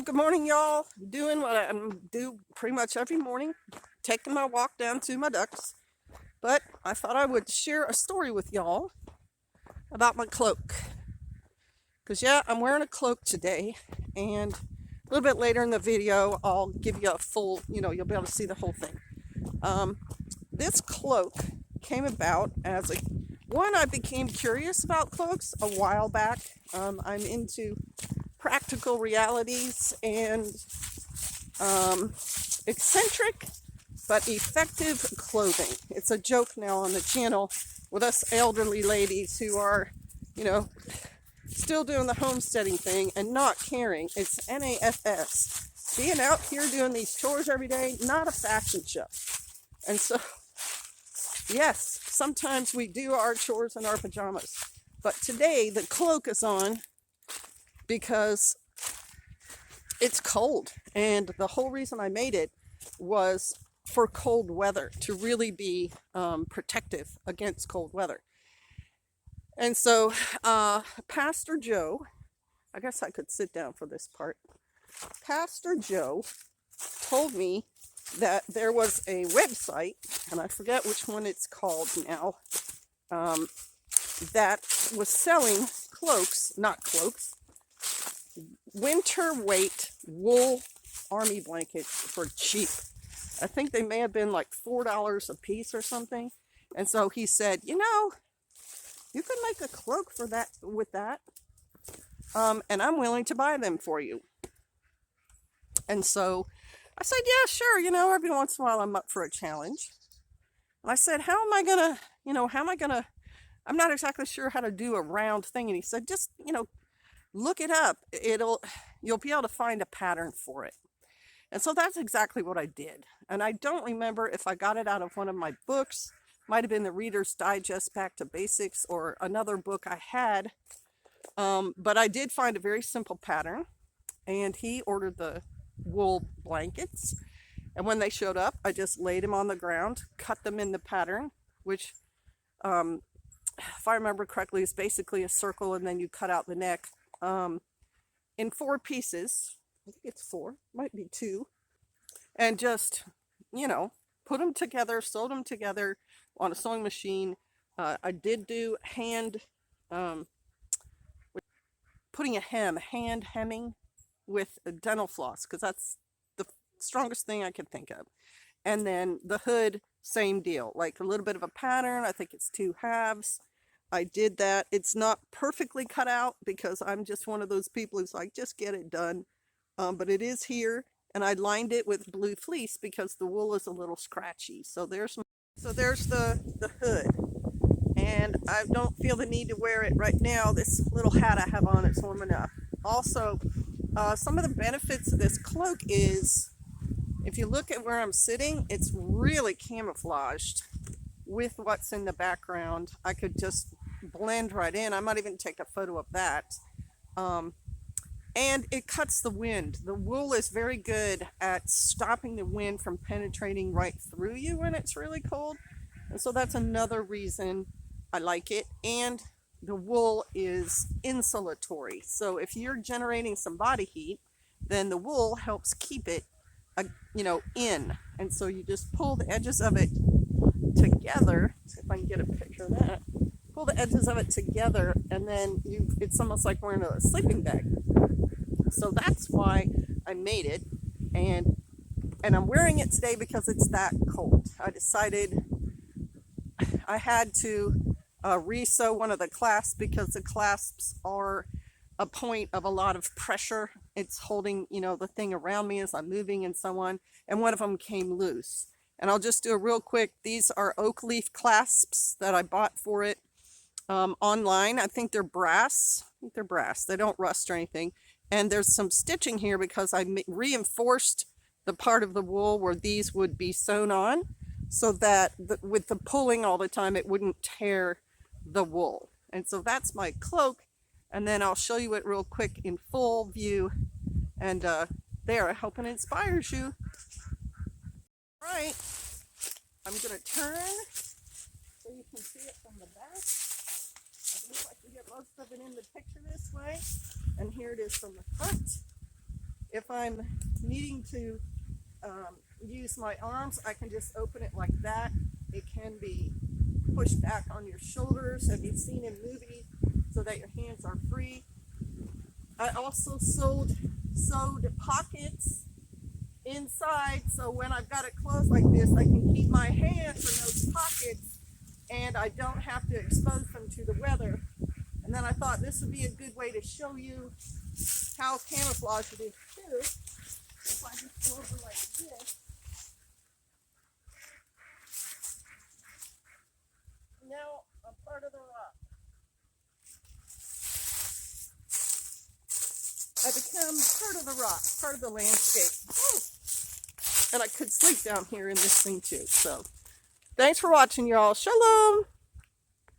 Good morning, y'all. Doing what I do pretty much every morning, taking my walk down to my ducks. But I thought I would share a story with y'all about my cloak. Because, yeah, I'm wearing a cloak today. And a little bit later in the video, I'll give you a full, you'll be able to see the whole thing. This cloak came about as I became curious about cloaks a while back. I'm into practical realities and eccentric but effective clothing. It's a joke now on the channel with us elderly ladies who are, still doing the homesteading thing and not caring. It's NAFS. Being out here doing these chores every day, not a fashion show. And so, yes, sometimes we do our chores in our pajamas. But today the cloak is on because it's cold. And the whole reason I made it was for cold weather, to really be protective against cold weather. And so Pastor Joe, I guess I could sit down for this part. Pastor Joe told me that there was a website, and I forget which one it's called now, that was selling winter weight wool army blankets for cheap. I think they may have been like $4 a piece or something. And so he said, you could make a cloak for that with that. And I'm willing to buy them for you. And so I said, yeah, sure. Every once in a while I'm up for a challenge. And I said, I'm not exactly sure how to do a round thing. And he said, just, look it up. You'll be able to find a pattern for it. And so that's exactly what I did. And I don't remember if I got it out of one of my books. Might have been the Reader's Digest Back to Basics or another book I had. But I did find a very simple pattern. And he ordered the wool blankets. And when they showed up, I just laid them on the ground, cut them in the pattern, which, if I remember correctly, is basically a circle, and then you cut out the neck in 4 pieces. I think it's 4, might be 2. And just, put them together, sewed them together on a sewing machine. I did do hand hemming with a dental floss, because that's the strongest thing I could think of. And then the hood, same deal, like a little bit of a pattern. I think it's 2 halves. I did that. It's not perfectly cut out because I'm just one of those people who's like, just get it done. But it is here, and I lined it with blue fleece because the wool is a little scratchy. So there's the hood, and I don't feel the need to wear it right now. This little hat I have on, it's warm enough. Also, some of the benefits of this cloak is, if you look at where I'm sitting, it's really camouflaged with what's in the background. I could just blend right in. I might even take a photo of that. And it cuts the wind. The wool is very good at stopping the wind from penetrating right through you when it's really cold. And so that's another reason I like it. And the wool is insulatory. So if you're generating some body heat, then the wool helps keep it, in. And so you just pull the edges of it together. See if I can get a picture of that. Pull the edges of it together, and then it's almost like wearing a sleeping bag. So that's why I made it, and I'm wearing it today because it's that cold. I decided I had to re-sew one of the clasps because the clasps are a point of a lot of pressure. It's holding, the thing around me as I'm moving and so on, and one of them came loose. And I'll just do a real quick, these are oak leaf clasps that I bought for it online. I think they're brass. They don't rust or anything. And there's some stitching here because I reinforced the part of the wool where these would be sewn on, so that with the pulling all the time, it wouldn't tear the wool. And so that's my cloak. And then I'll show you it real quick in full view. And there, I hope it inspires you. All right, I'm going to turn so you can see it from the back. I believe I can get most of it in the picture this way. And here it is from the front. if I'm needing to use my arms, I can just open it like that. It can be pushed back on your shoulders, have you seen in movies, so that your hands are free. I also sewed pockets inside, so when I've got it closed like this, I can keep my hands in those pockets and I don't have to expose them to the weather. And then I thought this would be a good way to show you how camouflage it is too. If I just go over like this. Now I'm part of the rock. I become part of the rock, part of the landscape. Oh. And I could sleep down here in this thing too. So thanks for watching, y'all. Shalom.